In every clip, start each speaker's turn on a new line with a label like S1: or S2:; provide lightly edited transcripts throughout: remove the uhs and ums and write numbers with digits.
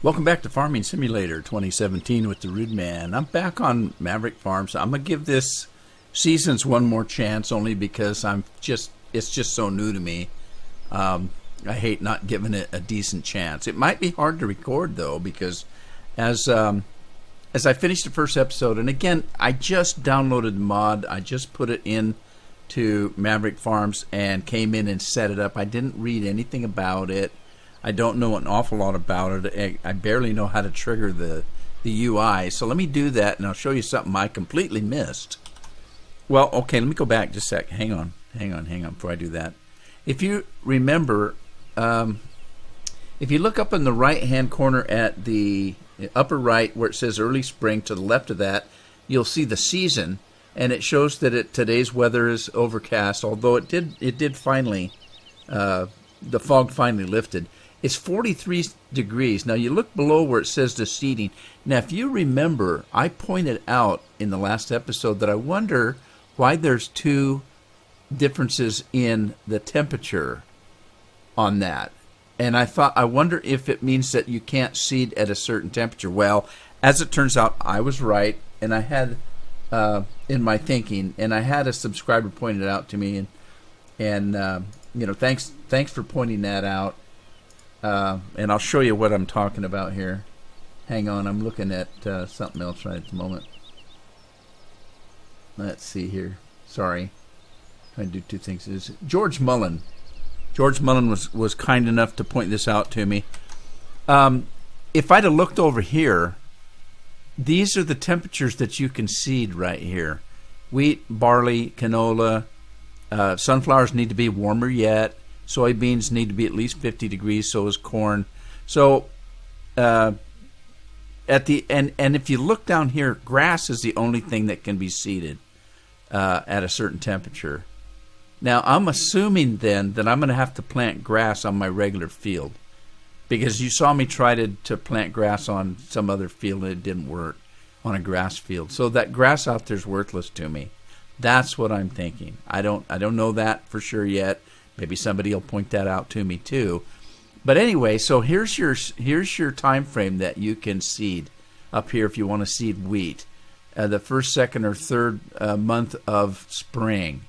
S1: Welcome back to Farming Simulator 2017 with the Rude Man. I'm back on Maverick Farms. I'm gonna give this seasons one more chance, only because it's just so new to me. I hate not giving it a decent chance. It might be hard to record though, because as I finished the first episode, and again, I just downloaded the mod. I just put it in to Maverick Farms and came in and set it up. I didn't read anything about it. I don't know an awful lot about it. I barely know how to trigger the UI. So let me do that, and I'll show you something I completely missed. Well, okay, let me go back just a sec. Hang on before I do that. If you remember, if you look up in the right-hand corner at the upper right where it says early spring, to the left of that, you'll see the season, and it shows that today's weather is overcast, although it did finally, the fog finally lifted. It's 43 degrees. Now you look below where it says the seeding. Now if you remember, I pointed out in the last episode that I wonder why there's two differences in the temperature on that. And I wonder if it means that you can't seed at a certain temperature. Well, as it turns out, I was right, and I had in my thinking, and I had a subscriber point it out to me, and you know, thanks for pointing that out. And I'll show you what I'm talking about here. Hang on, I'm looking at something else right at the moment. Let's see here. Sorry, trying to do two things. Is George Mullen? George Mullen was kind enough to point this out to me. If I'd have looked over here, these are the temperatures that you can seed right here. Wheat, barley, canola. Sunflowers need to be warmer yet. Soybeans need to be at least 50 degrees. So is corn. So at the and if you look down here, grass is the only thing that can be seeded at a certain temperature. Now I'm assuming then that I'm going to have to plant grass on my regular field, because you saw me try to plant grass on some other field and it didn't work on a grass field. So that grass out there is worthless to me. That's what I'm thinking. I don't know that for sure yet. Maybe somebody will point that out to me too. But anyway, so here's your time frame that you can seed up here if you want to seed wheat. The first, second, or third month of spring.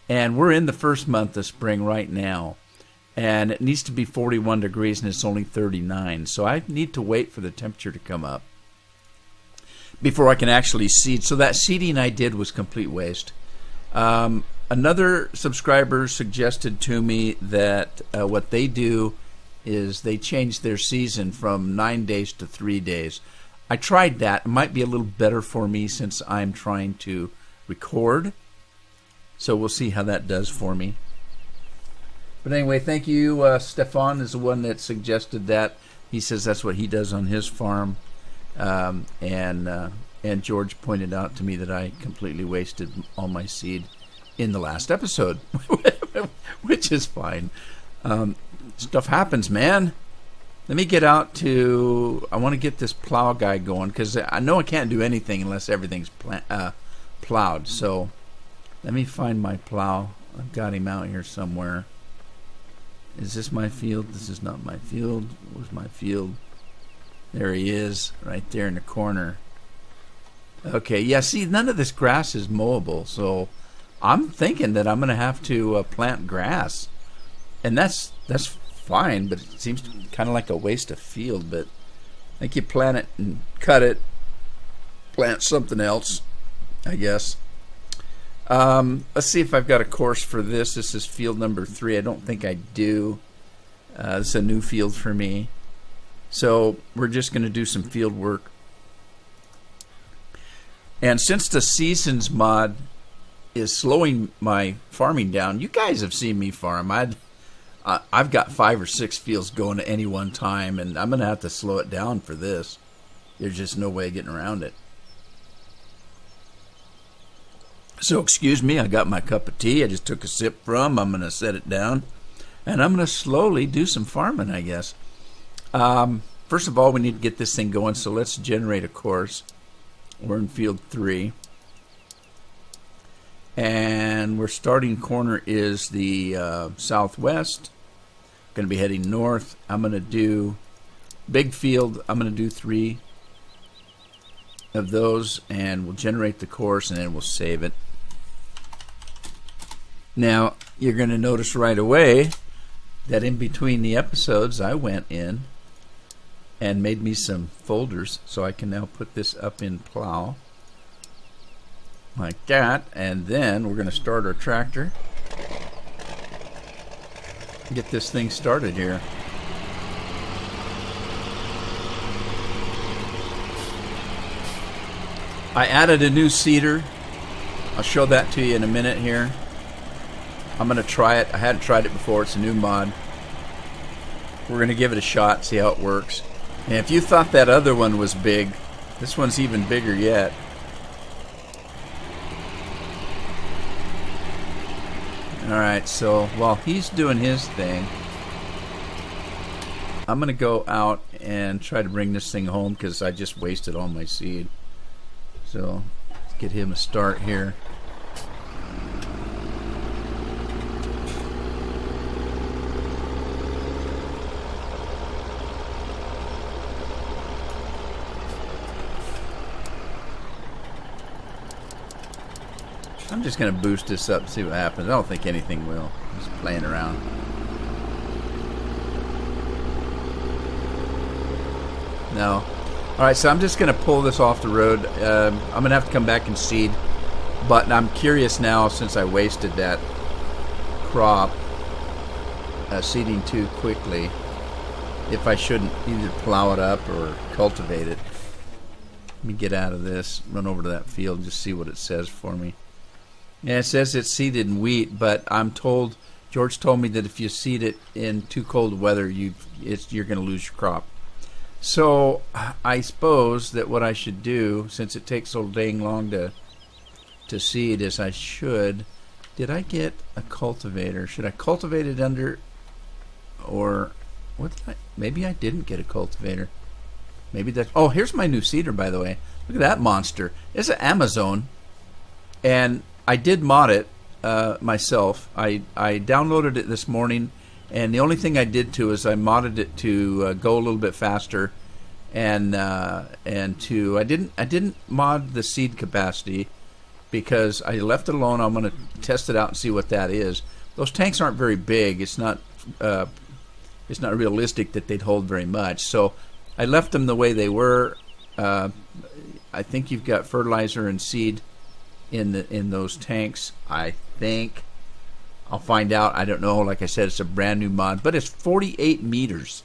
S1: And we're in the first month of spring right now. And it needs to be 41 degrees and it's only 39. So I need to wait for the temperature to come up before I can actually seed. So that seeding I did was complete waste. Another subscriber suggested to me that what they do is they change their season from 9 days to 3 days. I tried that. It might be a little better for me since I'm trying to record. So we'll see how that does for me. But anyway, thank you. Stefan is the one that suggested that. He says that's what he does on his farm. And George pointed out to me that I completely wasted all my seed in the last episode, which is fine. Stuff happens, man. Let me get out to... I want to get this plow guy going, because I know I can't do anything unless everything's plowed. So let me find my plow. I've got him out here somewhere. Is this my field? This is not my field. Where's my field? There he is, right there in the corner. Okay, yeah, see, none of this grass is mowable, so I'm thinking that I'm going to have to plant grass. And that's fine, but it seems kind of like a waste of field. But I think you plant it and cut it, plant something else, I guess. Let's see if I've got a course for this. This is field number 3. I don't think I do. This is a new field for me. So we're just going to do some field work. And since the seasons mod is slowing my farming down, you guys have seen me farm. I've got 5 or 6 fields going at any one time, and I'm going to have to slow it down for this. There's just no way of getting around it. So excuse me, I got my cup of tea. I just took a sip from. I'm going to set it down, and I'm going to slowly do some farming, I guess. First of all, we need to get this thing going, so let's generate a course. We're in field 3. And we're starting corner is the southwest. Going to be heading north. I'm going to do big field. I'm going to do 3 of those, and we'll generate the course, and then we'll save it. Now, you're going to notice right away that in between the episodes, I went in and made me some folders, so I can now put this up in Plow like that, and then we're going to start our tractor. Get this thing started here. I added a new seeder. I'll show that to you in a minute here. I'm going to try it. I hadn't tried it before. It's a new mod. We're going to give it a shot, see how it works. And if you thought that other one was big, this one's even bigger yet. Alright, so while he's doing his thing, I'm going to go out and try to bring this thing home because I just wasted all my seed. So, let's get him a start here. I'm just going to boost this up and see what happens. I don't think anything will. Just playing around. No. Alright, so I'm just going to pull this off the road. I'm going to have to come back and seed. But I'm curious now, since I wasted that crop seeding too quickly, if I shouldn't either plow it up or cultivate it. Let me get out of this, run over to that field and just see what it says for me. Yeah, it says it's seeded in wheat, but I'm told, George told me that if you seed it in too cold weather, you're going to lose your crop. So I suppose that what I should do, since it takes so dang long to seed, is I should. Did I get a cultivator? Should I cultivate it under, or what? Maybe I didn't get a cultivator. Maybe that. Oh, here's my new seeder, by the way. Look at that monster. It's an Amazon, and I did mod it myself. I downloaded it this morning, and the only thing I did to is I modded it to go a little bit faster, and to I didn't mod the seed capacity because I left it alone. I'm going to test it out and see what that is. Those tanks aren't very big. It's not realistic that they'd hold very much. So I left them the way they were. I think you've got fertilizer and seed in those tanks. I think I'll find out. I don't know. Like I said, it's a brand new mod, but it's 48 meters.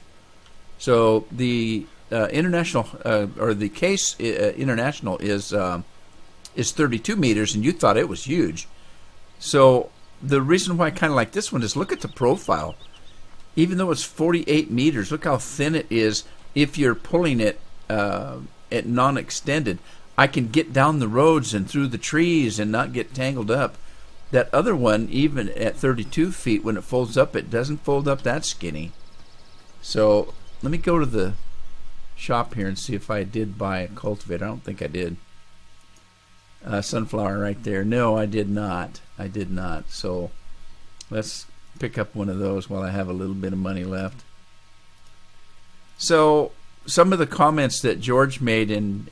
S1: So the international or the case international is 32 meters, and you thought it was huge. So the reason why I kind of like this one is look at the profile. Even though it's 48 meters, look how thin it is. If you're pulling it at non-extended, I can get down the roads and through the trees and not get tangled up. That other one, even at 32 feet, when it folds up, it doesn't fold up that skinny. So let me go to the shop here and see if I did buy a cultivator. I don't think I did. Sunflower right there. No, I did not. I did not. So let's pick up one of those while I have a little bit of money left. So some of the comments that George made in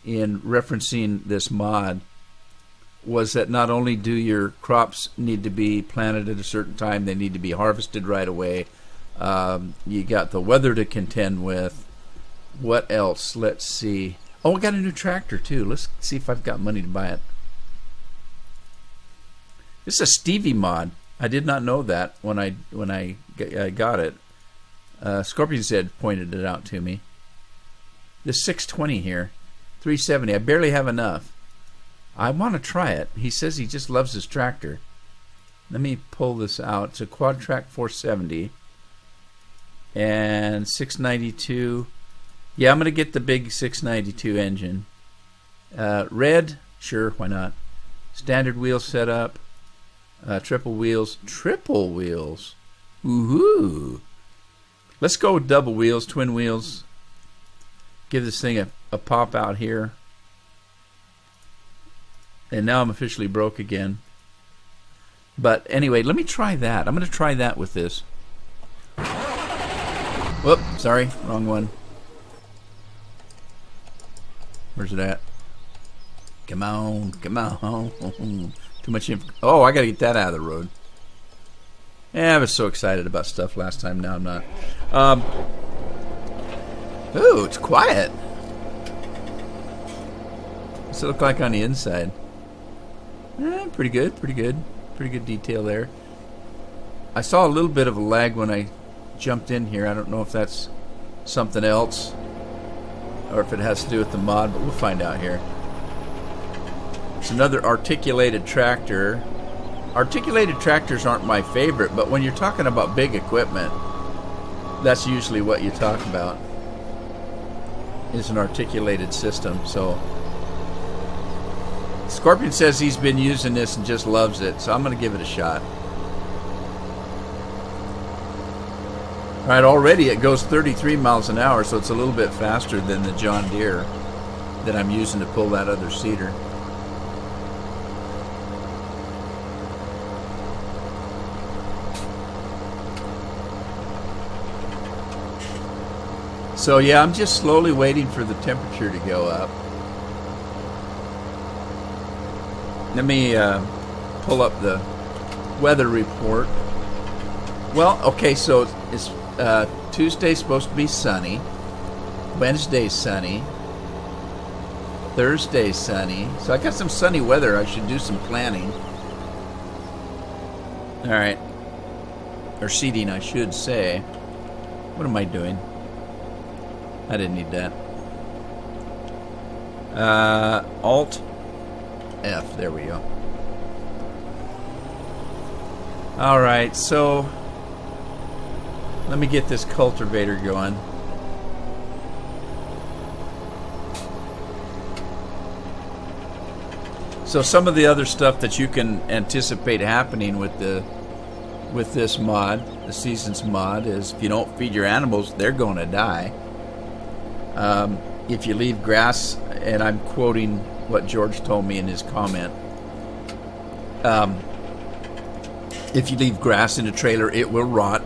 S1: referencing this mod was that not only do your crops need to be planted at a certain time, they need to be harvested right away. You got the weather to contend with. What else? Let's see. Oh, I got a new tractor too. Let's see if I've got money to buy it. This is a Stevie mod. I did not know that when I got it. Scorpion's Head pointed it out to me. This 620 here, 370. I barely have enough. I want to try it. He says he just loves his tractor. Let me pull this out. It's a Quad Track 470 and 692. Yeah, I'm going to get the big 692 engine. Red, sure, why not? Standard wheel setup. Triple wheels. Triple wheels. Woohoo! Let's go with double wheels, twin wheels. Give this thing a pop out here. And now I'm officially broke again. But anyway, let me try that. I'm going to try that with this. Whoop, sorry, wrong one. Where's it at? Come on, come on. Too much info. Oh, I gotta get that out of the road. Yeah, I was so excited about stuff last time. Now I'm not. Ooh, it's quiet. What's it look like on the inside? Pretty good, pretty good. Pretty good detail there. I saw a little bit of a lag when I jumped in here. I don't know if that's something else or if it has to do with the mod, but we'll find out here. It's another articulated tractor. Articulated tractors aren't my favorite, but when you're talking about big equipment, that's usually what you talk about, is an articulated system. So Scorpion says he's been using this and just loves it, so I'm going to give it a shot. All right, already it goes 33 miles an hour, so it's a little bit faster than the John Deere that I'm using to pull that other seeder. So yeah, I'm just slowly waiting for the temperature to go up. Let me pull up the weather report. Well, okay, so it's Tuesday's supposed to be sunny. Wednesday's sunny. Thursday's sunny. So I got some sunny weather. I should do some planning. All right. Or seeding, I should say. What am I doing? I didn't need that. Alt F. There we go. All right, so let me get this cultivator going. So some of the other stuff that you can anticipate happening with this mod, the Seasons mod, is if you don't feed your animals, they're going to die. If you leave grass, and I'm quoting what George told me in his comment, if you leave grass in a trailer, it will rot.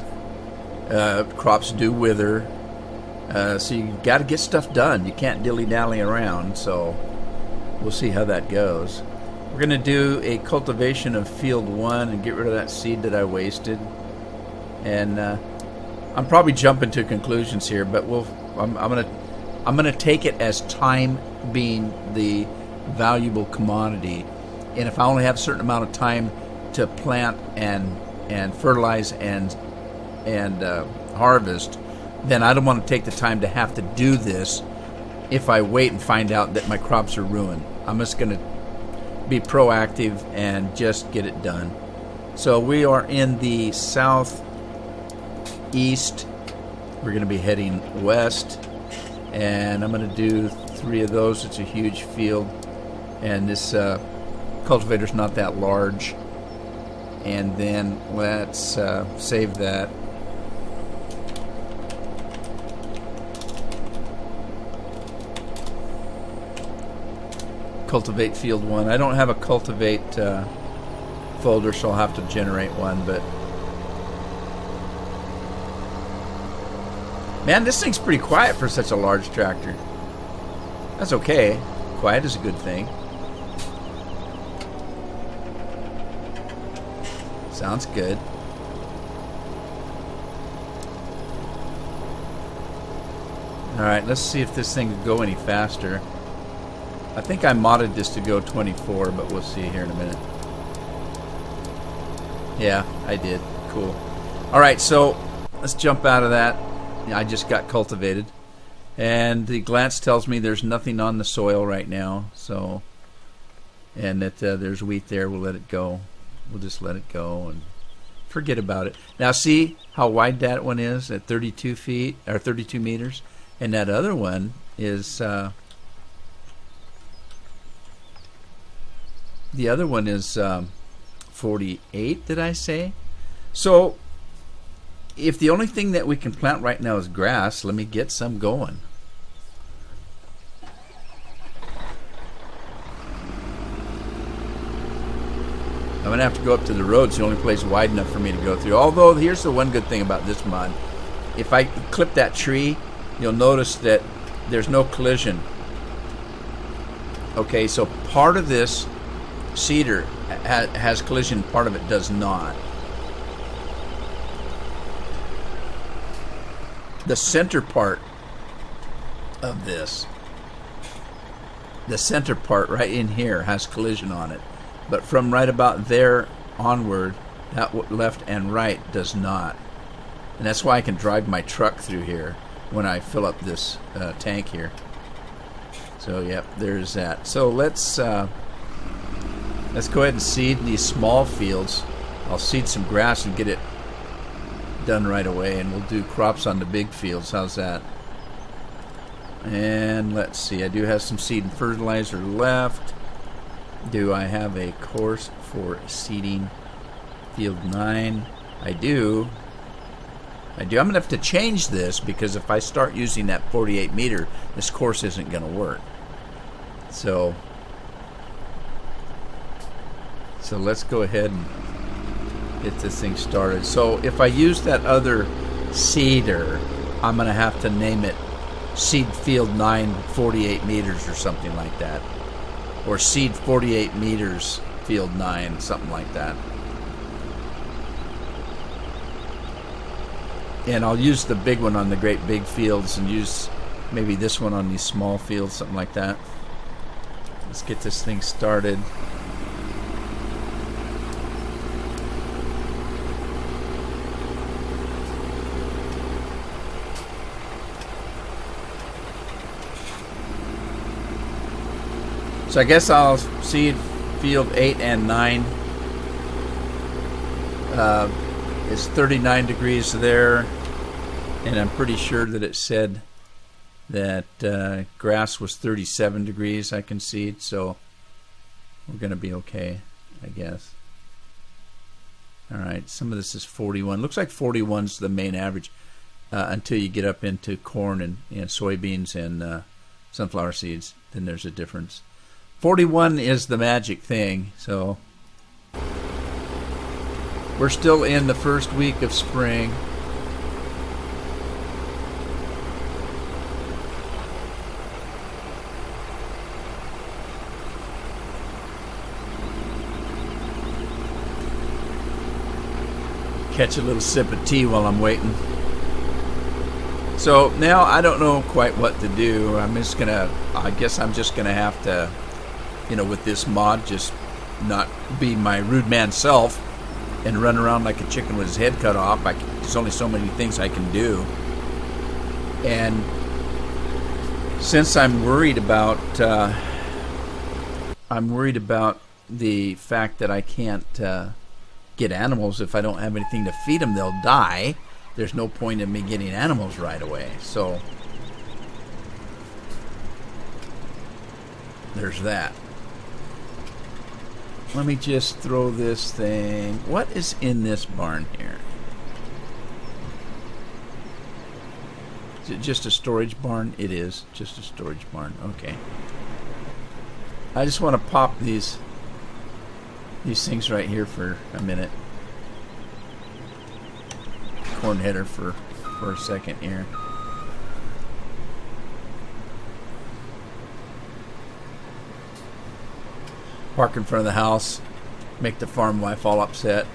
S1: Crops do wither. So you got to get stuff done. You can't dilly-dally around. So we'll see how that goes. We're going to do a cultivation of field 1 and get rid of that seed that I wasted. And I'm probably jumping to conclusions here, but I'm going to take it as time being the valuable commodity. And if I only have a certain amount of time to plant and fertilize and harvest, then I don't want to take the time to have to do this if I wait and find out that my crops are ruined. I'm just going to be proactive and just get it done. So we are in the southeast. We're going to be heading west, and I'm going to do 3 of those. It's a huge field, and this cultivator's not that large. And then let's save that. Cultivate field 1. I don't have a cultivate folder, so I'll have to generate one. But man, this thing's pretty quiet for such a large tractor. That's okay. Quiet is a good thing. Sounds good. Alright, let's see if this thing can go any faster. I think I modded this to go 24, but we'll see here in a minute. Yeah, I did. Cool. Alright, so let's jump out of that. I just got cultivated. And the glance tells me there's nothing on the soil right now. So, and that there's wheat there. We'll let it go. We'll just let it go and forget about it. Now see how wide that one is at 32 feet or 32 meters, and that other one is the other one is 48. Did I say? So if the only thing that we can plant right now is grass, let me get some going. I'm going to have to go up to the road. It's the only place wide enough for me to go through. Although, here's the one good thing about this mod. if I clip that tree, you'll notice that there's no collision. Okay, so part of this cedar has collision, part of it does not. The center part of this, the center part right in here has collision on it, but from right about there onward, that left and right does not. And that's why I can drive my truck through here when I fill up this tank here. So yep, there's that. So let's go ahead and seed these small fields. I'll seed some grass and get it done right away, and we'll do crops on the big fields. How's that? And let's see, I do have some seed and fertilizer left. Do I have a course for seeding field 9? I do. I'm going to have to change this, because if I start using that 48 meter, this course isn't going to work. So let's go ahead and get this thing started. So if I use that other seeder, I'm going to have to name it Seed Field 9 48 meters or something like that. Or Seed 48 meters Field 9, something like that. And I'll use the big one on the great big fields and use maybe this one on these small fields, something like that. Let's get this thing started. So I guess I'll seed field 8 and 9. It's 39 degrees there, and I'm pretty sure that it said that grass was 37 degrees I can seed, so we're going to be okay, I guess. Alright, some of this is 41. Looks like 41's the main average until you get up into corn and soybeans and sunflower seeds. Then there's a difference. 41 is the magic thing, so we're still in the first week of spring. Catch a little sip of tea while I'm waiting. So now I don't know quite what to do. I guess I'm just gonna have to, with this mod, just not be my rude man self and run around like a chicken with his head cut off. There's only so many things I can do. And since I'm worried about the fact that I can't get animals, if I don't have anything to feed them, they'll die. There's no point in me getting animals right away. So there's that. Let me just throw this thing. What is in this barn here? Is it just a storage barn? It is just a storage barn. Okay. I just want to pop these things right here for a minute. Corn header for a second here. Park in front of the house, make the farm wife all upset.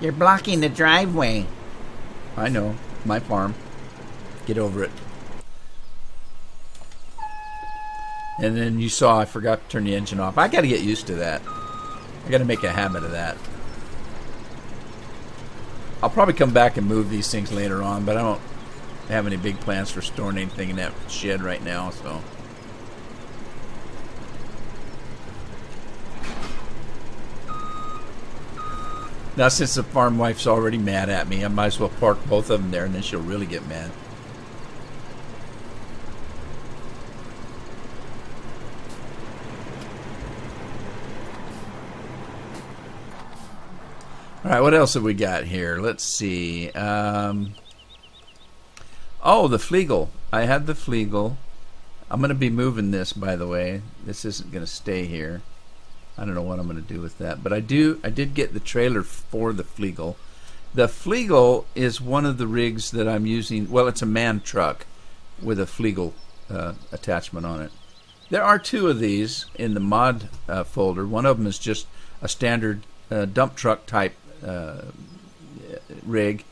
S1: You're blocking the driveway. I know, my farm. Get over it. And then you saw I forgot to turn the engine off. I got to get used to that. I got to make a habit of that. I'll probably come back and move these things later on, but I don't have any big plans for storing anything in that shed right now, so. Now, since the farm wife's already mad at me, I might as well park both of them there, and then she'll really get mad. All right, what else have we got here? Let's see. Oh, the Fleagle. I had the Fleagle. I'm going to be moving this, by the way. This isn't going to stay here. I don't know what I'm going to do with that, but I did get the trailer for the Fleagle, The Fliegel is one of the rigs that I'm using. Well, it's a man truck with a Fliegel attachment on it. There are two of these in the mod folder. One of them is just a standard dump truck type rig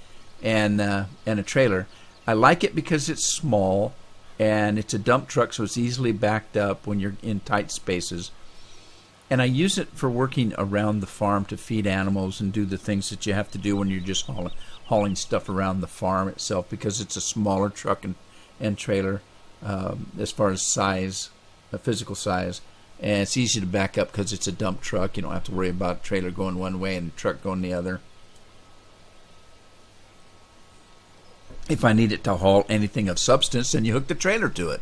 S1: and a trailer. I like it because it's small and it's a dump truck, so it's easily backed up when you're in tight spaces. And I use it for working around the farm to feed animals and do the things that you have to do when you're just hauling stuff around the farm itself, because it's a smaller truck and trailer as far as size, physical size. And it's easy to back up because it's a dump truck. You don't have to worry about a trailer going one way and a truck going the other. If I need it to haul anything of substance, then you hook the trailer to it.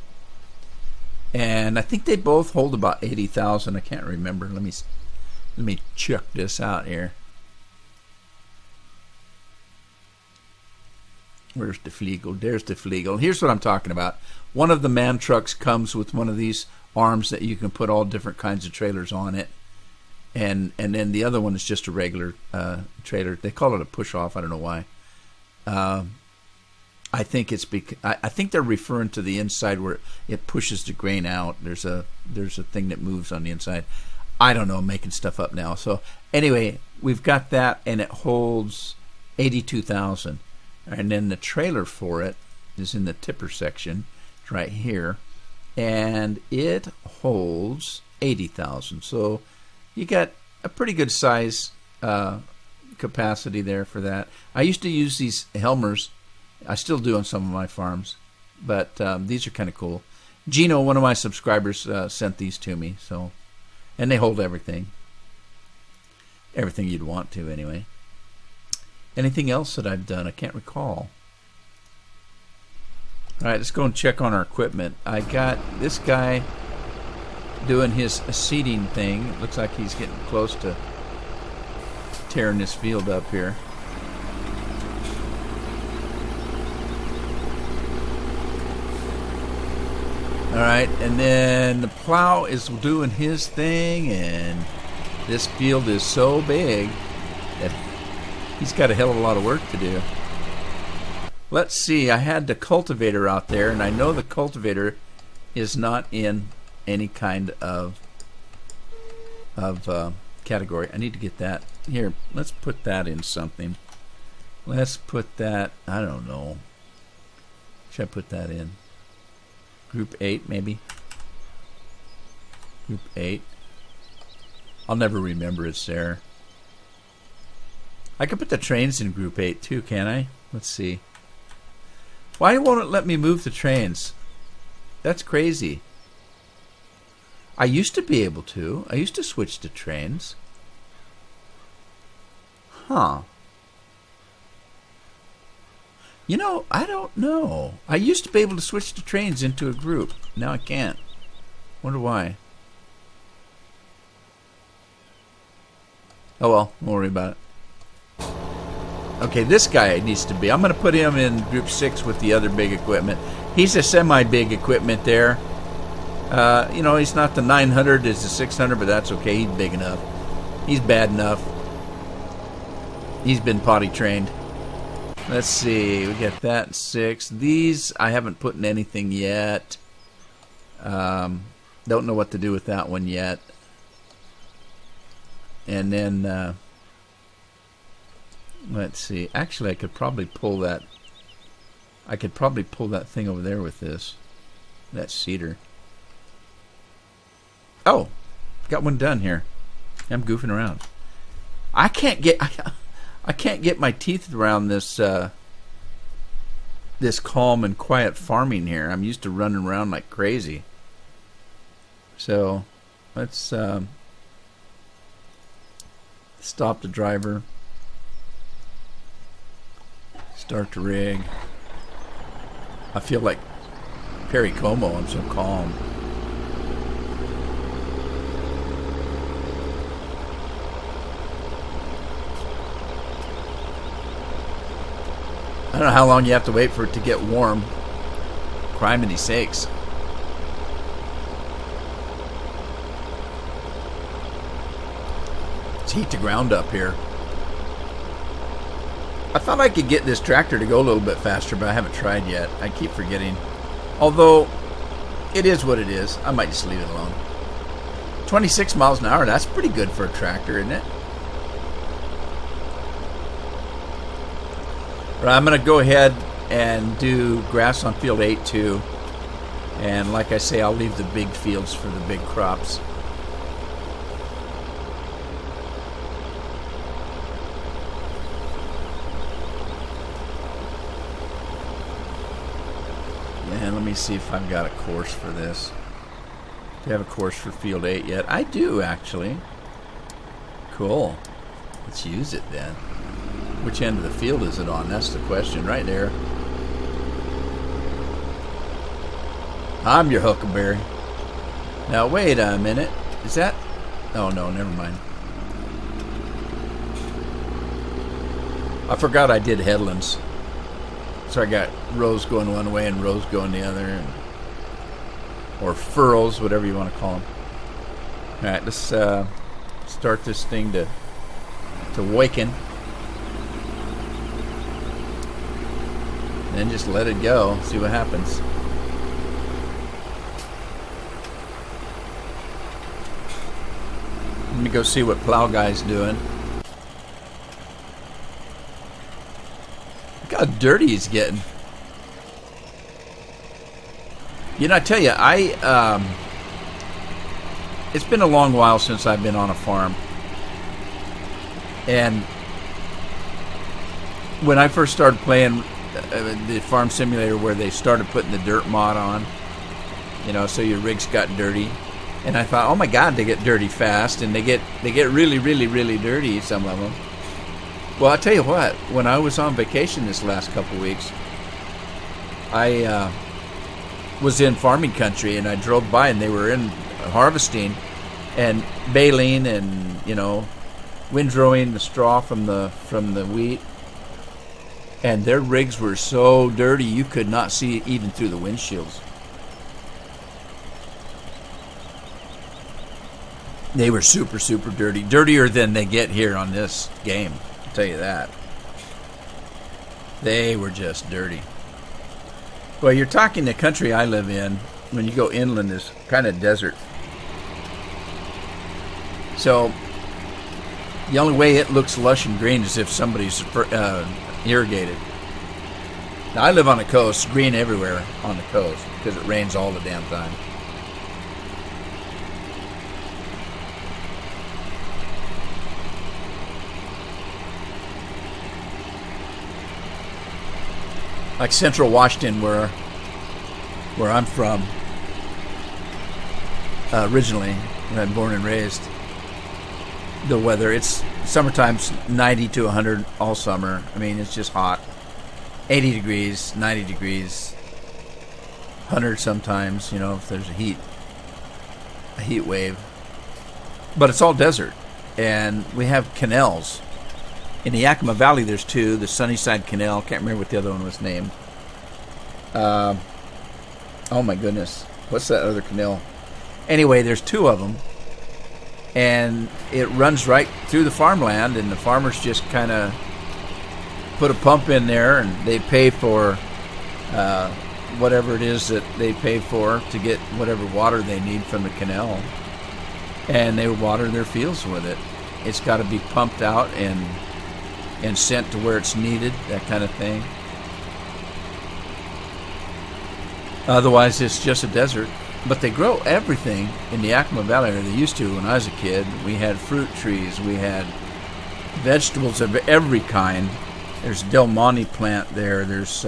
S1: And I think they both hold about 80,000. I can't remember. Let me check this out here. Where's the Fliegel? There's the Fliegel. Here's what I'm talking about. One of the man trucks comes with one of these arms that you can put all different kinds of trailers on it. And then the other one is just a regular trailer. They call it a push-off. I don't know why. I think it's I think they're referring to the inside where it pushes the grain out. There's a thing that moves on the inside. I don't know. I'm making stuff up now. So anyway, we've got that, and it holds 82,000. And then the trailer for it is in the tipper section. It's right here, and it holds 80,000. So you got a pretty good size capacity there for that. I used to use these Helmers. I still do on some of my farms, but these are kind of cool. Gino, one of my subscribers, sent these to me, so, and they hold everything you'd want to anyway. Anything else that I've done? I can't recall. All right, let's go and check on our equipment. I got this guy doing his seeding thing. It looks like he's getting close to tearing this field up here. All right, and then the plow is doing his thing, and this field is so big that he's got a hell of a lot of work to do. Let's see, I had the cultivator out there, and I know the cultivator is not in any kind of category. I need to get that. Here, let's put that in something. Let's put that, I don't know. Should I put that in? Group 8, maybe? Group 8. I'll never remember it's there. I could put the trains in Group 8 too, can I? Let's see. Why won't it let me move the trains? That's crazy. I used to be able to. I used to switch to trains. Huh. You know, I don't know. I used to be able to switch the trains into a group. Now I can't. Wonder why. Oh well, don't worry about it. Okay, this guy needs to be. I'm going to put him in group 6 with the other big equipment. He's a semi-big equipment there. You know, he's not the 900, it's the 600, but that's okay. He's big enough. He's bad enough. He's been potty trained. Let's see, we got that 6. These, I haven't put in anything yet. Don't know what to do with that one yet. And then, let's see. Actually, I could probably pull that. I could probably pull that thing over there with this. That cedar. Oh, got one done here. I'm goofing around. I can't get my teeth around this this calm and quiet farming here. I'm used to running around like crazy. So let's stop the driver, start the rig. I feel like Perry Como. I'm so calm. I don't know how long you have to wait for it to get warm. Criminy sakes. Let's heat the ground up here. I thought I could get this tractor to go a little bit faster, but I haven't tried yet. I keep forgetting. Although, it is what it is. I might just leave it alone. 26 miles an hour, that's pretty good for a tractor, isn't it? Right, I'm going to go ahead and do grass on field 8 too. And like I say, I'll leave the big fields for the big crops. And let me see if I've got a course for this. Do you have a course for field 8 yet? I do, actually. Cool. Let's use it then. Which end of the field is it on? That's the question right there. I'm your huckleberry. Now wait a minute. Is that? Oh no, never mind. I forgot I did headlands. So I got rows going one way and rows going the other, or furrows, whatever you want to call them. All right, let's start this thing to waken, and then just let it go. See what happens. Let me go see what Plow Guy's doing. Look how dirty he's getting. You know, I tell you, it's been a long while since I've been on a farm. And when I first started playing the farm simulator where they started putting the dirt mod on, you know, so your rigs got dirty. And I thought, oh my God, they get dirty fast, and they get really, really, really dirty, some of them. Well, I'll tell you what, when I was on vacation this last couple weeks, I was in farming country, and I drove by, and they were in harvesting and baling and, you know, windrowing the straw from the wheat. And their rigs were so dirty you could not see even through the windshields. They were super, super dirty. Dirtier than they get here on this game. I'll tell you that. They were just dirty. Well, you're talking the country I live in. When you go inland, is kind of desert. So, the only way it looks lush and green is if somebody's irrigated. Now, I live on the coast. Green everywhere on the coast because it rains all the damn time. Like central Washington, where I'm from, originally, when I'm born and raised, the weather, it's summertime's 90 to 100 all summer. I mean, it's just hot. 80 degrees, 90 degrees, 100 sometimes, you know, if there's a heat wave. But it's all desert, and we have canals. In the Yakima Valley, there's two. The Sunnyside Canal. Can't remember what the other one was named. Oh, my goodness. What's that other canal? Anyway, there's two of them. And it runs right through the farmland, and the farmers just kind of put a pump in there, and they pay for whatever it is that they pay for to get whatever water they need from the canal. And they water their fields with it. It's got to be pumped out and sent to where it's needed, that kind of thing. Otherwise, it's just a desert. But they grow everything in the Yakima Valley, or they used to when I was a kid. We had fruit trees. We had vegetables of every kind. There's Del Monte plant there. There's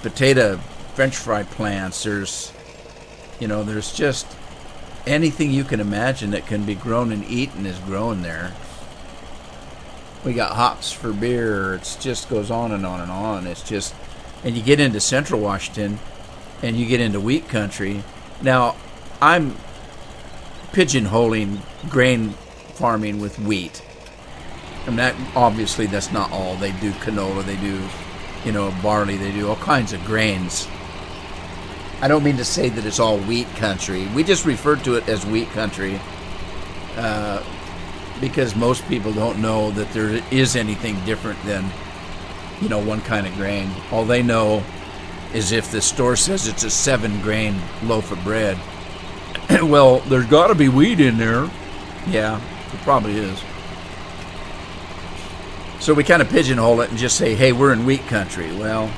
S1: potato, French fry plants. There's just anything you can imagine that can be grown and eaten is grown there. We got hops for beer. It just goes on and on and on. It's just, and you get into central Washington, and you get into wheat country. Now, I'm pigeonholing grain farming with wheat. And that, obviously, that's not all. They do canola, they do, barley, they do all kinds of grains. I don't mean to say that it's all wheat country. We just refer to it as wheat country. because most people don't know that there is anything different than, one kind of grain. All they know is if the store says it's a 7-grain loaf of bread. Well, there's got to be wheat in there. Yeah, it probably is. So we kind of pigeonhole it and just say, hey, we're in wheat country. Well,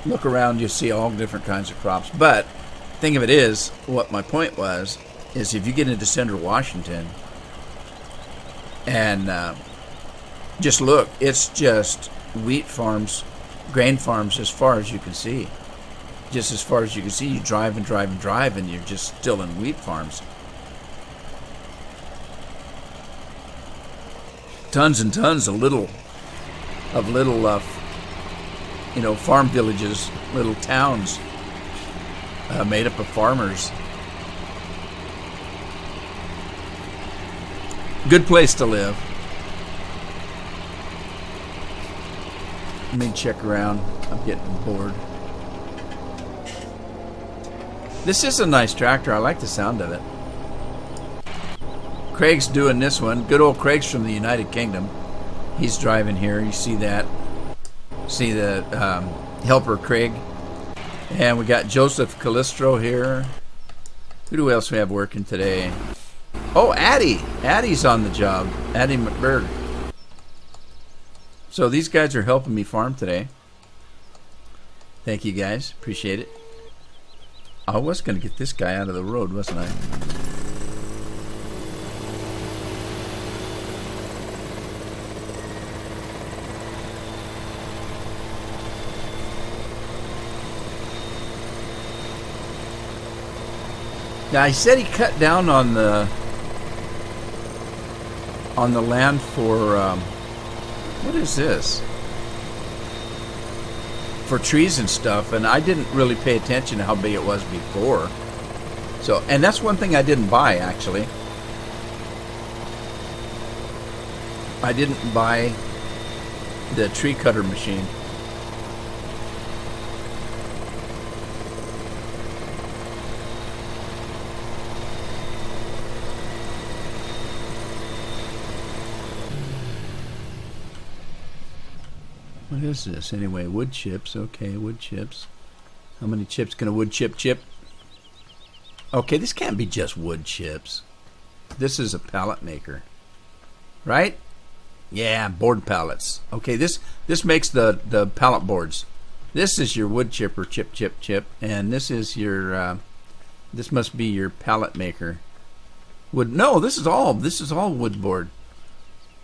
S1: look around, you see all different kinds of crops. But the thing of it is, what my point was, is if you get into Central Washington and just look, it's just wheat farms, grain farms as far as you can see. Just as far as you can see, you drive and drive and drive, and you're just still in wheat farms. Tons and tons of little farm villages, little towns made up of farmers. Good place to live. Let me check around. I'm getting bored. This is a nice tractor. I like the sound of it. Craig's doing this one. Good old Craig's from the United Kingdom. He's driving here. You see that. See the helper Craig. And we got Joseph Calistro here. Who do else we have working today? Oh, Addie. Addie's on the job. Addie McBurg. So these guys are helping me farm today. Thank you guys. Appreciate it. I was going to get this guy out of the road, wasn't I? Now, he said he cut down on the land for what is this? For trees and stuff, and I didn't really pay attention to how big it was before. So, and that's one thing I didn't buy, actually. I didn't buy the tree cutter machine. What is this anyway? Wood chips. Okay, wood chips. How many chips can a wood chip? Okay, this can't be just wood chips. This is a pallet maker. Right? Yeah, board pallets. Okay, this makes the pallet boards. This is your wood chipper, chip. And this is your this must be your pallet maker. No, this is all wood board.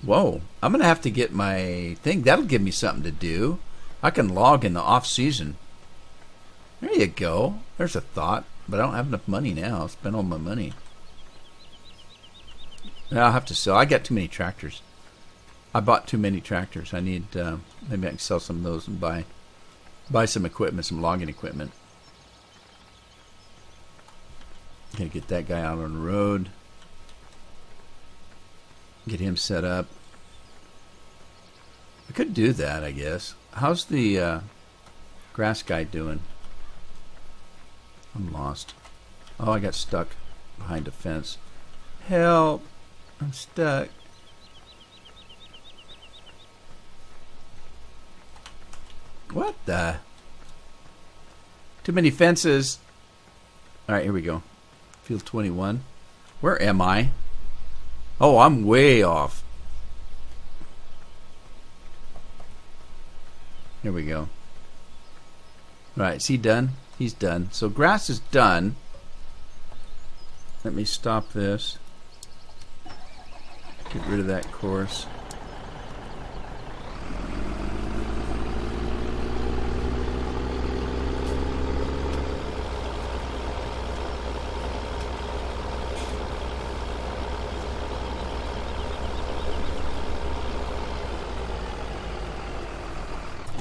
S1: Whoa, I'm going to have to get my thing. That'll give me something to do. I can log in the off season. There you go. There's a thought. But I don't have enough money now. I'll spend all my money. I'll have to sell. I got too many tractors. I bought too many tractors. I need, maybe I can sell some of those and buy some equipment, some logging equipment. Gotta get that guy out on the road. Get him set up. I could do that, I guess. How's the grass guy doing? I'm lost. Oh, I got stuck behind a fence. Help! I'm stuck. What the? Too many fences. Alright, here we go. Field 21. Where am I? Oh, I'm way off. Here we go. Right, is he done? He's done. So grass is done. Let me stop this. Get rid of that course.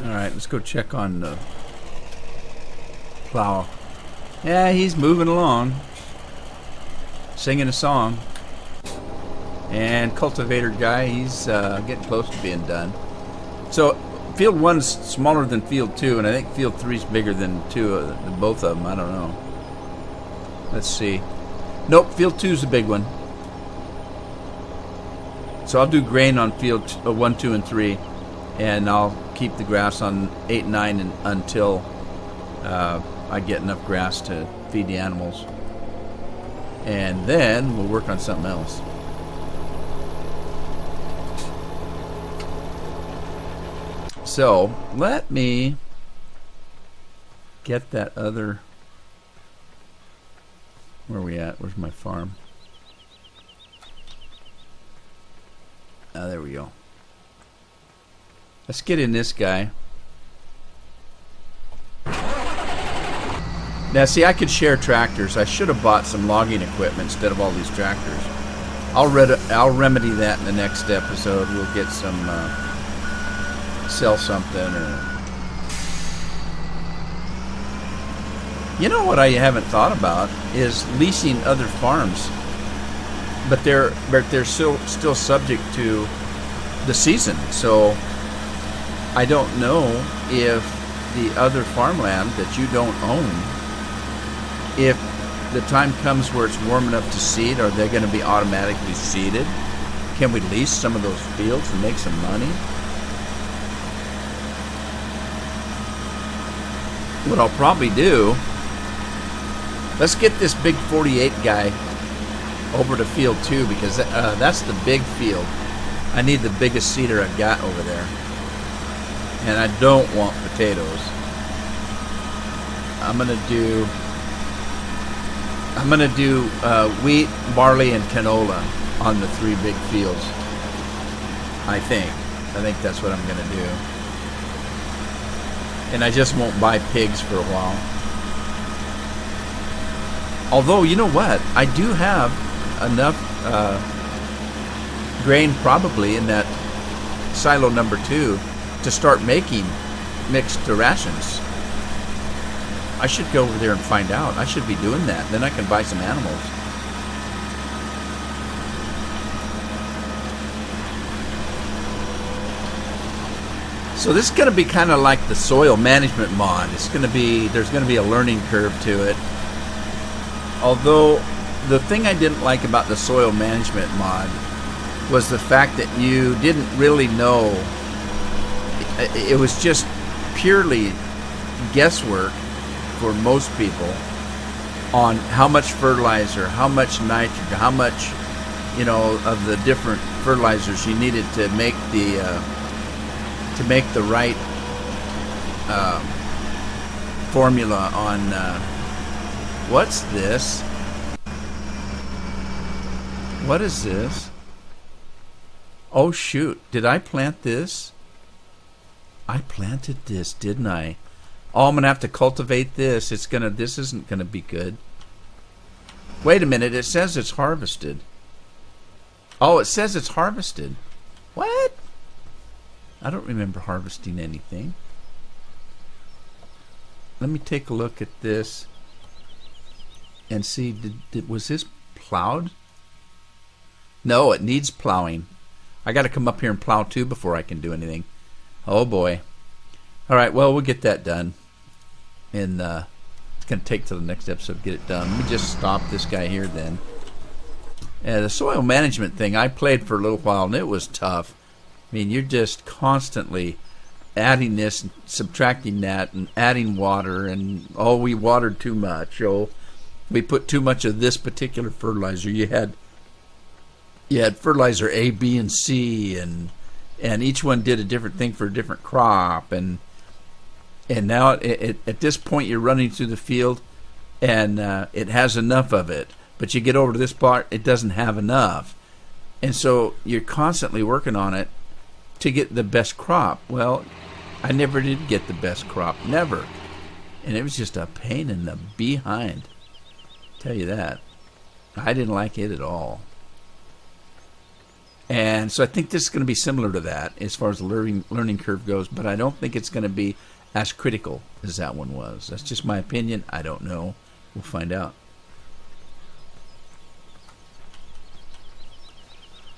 S1: Alright, let's go check on the plow. Yeah, he's moving along. Singing a song. And cultivator guy, he's getting close to being done. So, field 1's smaller than field 2, and I think field 3's bigger than both of them. I don't know. Let's see. Nope, field 2's the big one. So I'll do grain on field 1, 2, and 3, and I'll keep the grass on 8 and 9 until I get enough grass to feed the animals. And then we'll work on something else. So let me get that other... Where are we at? Where's my farm? Ah, there we go. Let's get in this guy. Now, see, I could share tractors. I should have bought some logging equipment instead of all these tractors. I'll remedy that in the next episode. We'll get some, sell something, or... You know what I haven't thought about is leasing other farms, but they're still subject to the season. So I don't know if the other farmland that you don't own, if the time comes where it's warm enough to seed, are they going to be automatically seeded? Can we lease some of those fields and make some money? What I'll probably do, let's get this big 48 guy over to field 2, because that's the big field. I need the biggest seeder I've got over there. And I don't want potatoes. I'm gonna do wheat, barley, and canola on the 3 big fields. I think that's what I'm gonna do. And I just won't buy pigs for a while. Although, you know what? I do have enough grain probably in that silo number 2 to start making mixed rations. I should go over there and find out. I should be doing that. Then I can buy some animals. So this is going to be kind of like the soil management mod. There's going to be a learning curve to it. Although the thing I didn't like about the soil management mod was the fact that you didn't really know. It was just purely guesswork for most people on how much fertilizer, how much nitrogen, how much, of the different fertilizers you needed to make the right formula on what's this? What is this? Oh shoot, did I plant this? I planted this, didn't I? Oh, I'm gonna have to cultivate this. This isn't gonna be good. Wait a minute, it says it's harvested. Oh, it says it's harvested. What? I don't remember harvesting anything. Let me take a look at this and see, was this plowed? No, it needs plowing. I got to come up here and plow too before I can do anything. Oh boy. All right, well, we'll get that done. And it's going to take till the next episode to get it done. Let me just stop this guy here then. The soil management thing, I played for a little while, and it was tough. I mean, you're just constantly adding this and subtracting that and adding water, and, oh, we watered too much. Oh, we put too much of this particular fertilizer. You had fertilizer A, B, and C, and each one did a different thing for a different crop, and now at this point you're running through the field, and it has enough of it, but you get over to this part, it doesn't have enough, and so you're constantly working on it to get the best crop. Well, I never did get the best crop, never, and it was just a pain in the behind. Tell you that, I didn't like it at all. And so I think this is going to be similar to that as far as the learning curve goes, but I don't think it's going to be as critical as that one was. That's just my opinion. I don't know. We'll find out.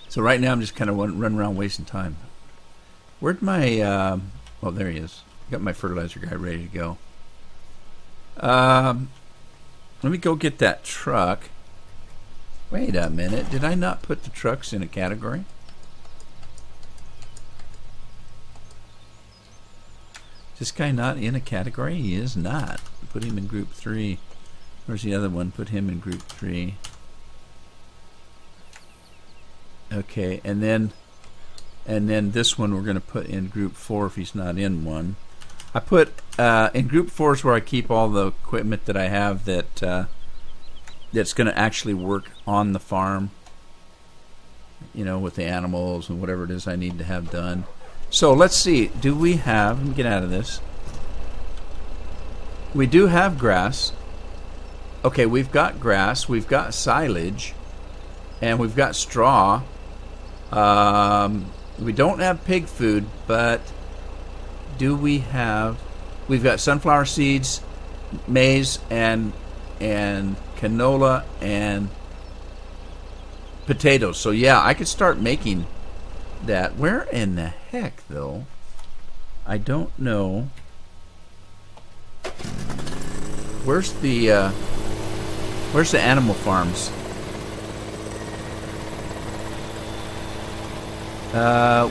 S1: So right now I'm just kind of running around wasting time. Where'd my... oh, there he is. Got my fertilizer guy ready to go. Let me go get that truck. Wait a minute. Did I not put the trucks in a category? this guy not in a category? He is not. Put him in group 3. Where's the other one? Put him in group 3. Okay, and then this one we're going to put in group 4 if he's not in one. I put in group 4 is where I keep all the equipment that I have that's going to actually work on the farm. You know, with the animals and whatever it is I need to have done. So let's see. Do we have? Let me get out of this. We do have grass. Okay, we've got grass. We've got silage, and we've got straw. We don't have pig food, but do we have? We've got sunflower seeds, maize, and canola and potatoes. So yeah, I could start making that. Where in the heck, though? I don't know. Where's the animal farms?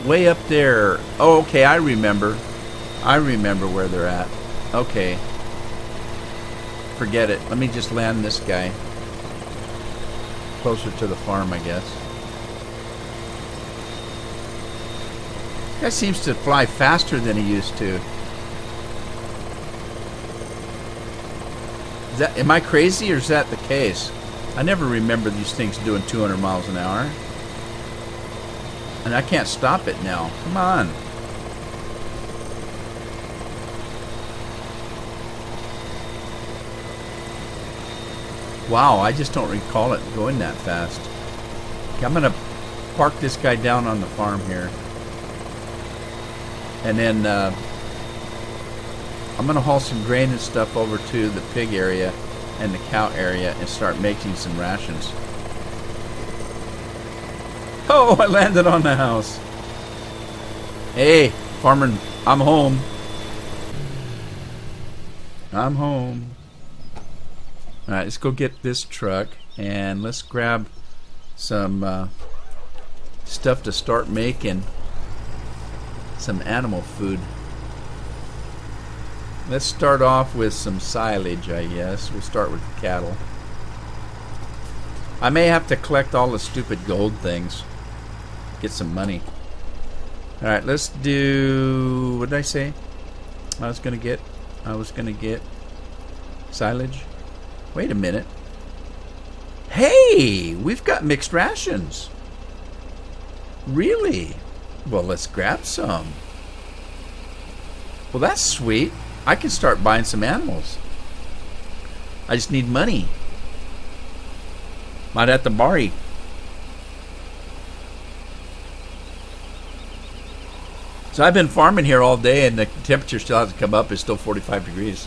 S1: Way up there. Oh, okay, I remember where they're at. Okay. Forget it. Let me just land this guy closer to the farm, I guess. This guy seems to fly faster than he used to. Am I crazy, or is that the case? I never remember these things doing 200 miles an hour. And I can't stop it now. Come on. Wow, I just don't recall it going that fast. Okay, I'm going to park this guy down on the farm here. And then I'm going to haul some grain and stuff over to the pig area and the cow area and start making some rations. Oh, I landed on the house. Hey, farmer, I'm home. I'm home. Alright, let's go get this truck and let's grab some stuff to start making some animal food. Let's start off with some silage, I guess. We'll start with the cattle. I may have to collect all the stupid gold things. Get some money. Alright, let's do... What did I say? I was gonna get silage. Wait a minute. Hey! We've got mixed rations. Really? Well, let's grab some. Well, that's sweet. I can start buying some animals. I just need money. Might have to borrow. So I've been farming here all day, and the temperature still hasn't come up. It's still 45 degrees.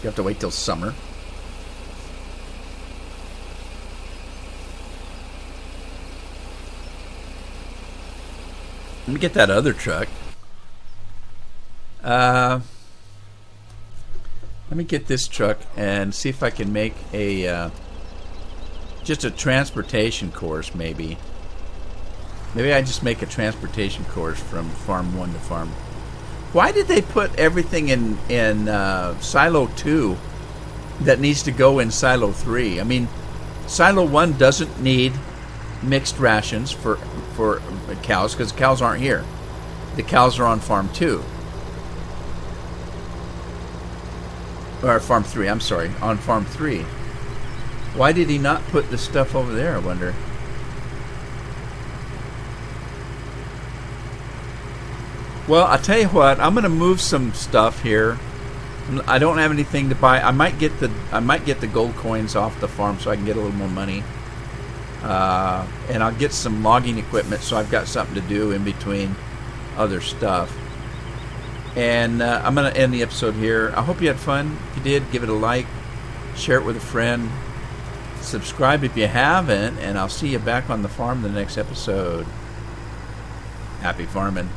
S1: You have to wait till summer. Let me get that other truck. Let me get this truck and see if I can make a just a transportation course, maybe. Maybe I just make a transportation course from farm 1 to farm. Why did they put everything in silo 2 that needs to go in silo 3? I mean, silo 1 doesn't need mixed rations for cows because cows aren't here. The cows are on farm 2. Or farm 3, I'm sorry, on farm 3. Why did he not put the stuff over there, I wonder? Well, I'll tell you what, I'm going to move some stuff here. I don't have anything to buy. I might get the gold coins off the farm so I can get a little more money. And I'll get some logging equipment so I've got something to do in between other stuff. And I'm going to end the episode here. I hope you had fun. If you did, give it a like. Share it with a friend. Subscribe if you haven't. And I'll see you back on the farm in the next episode. Happy farming.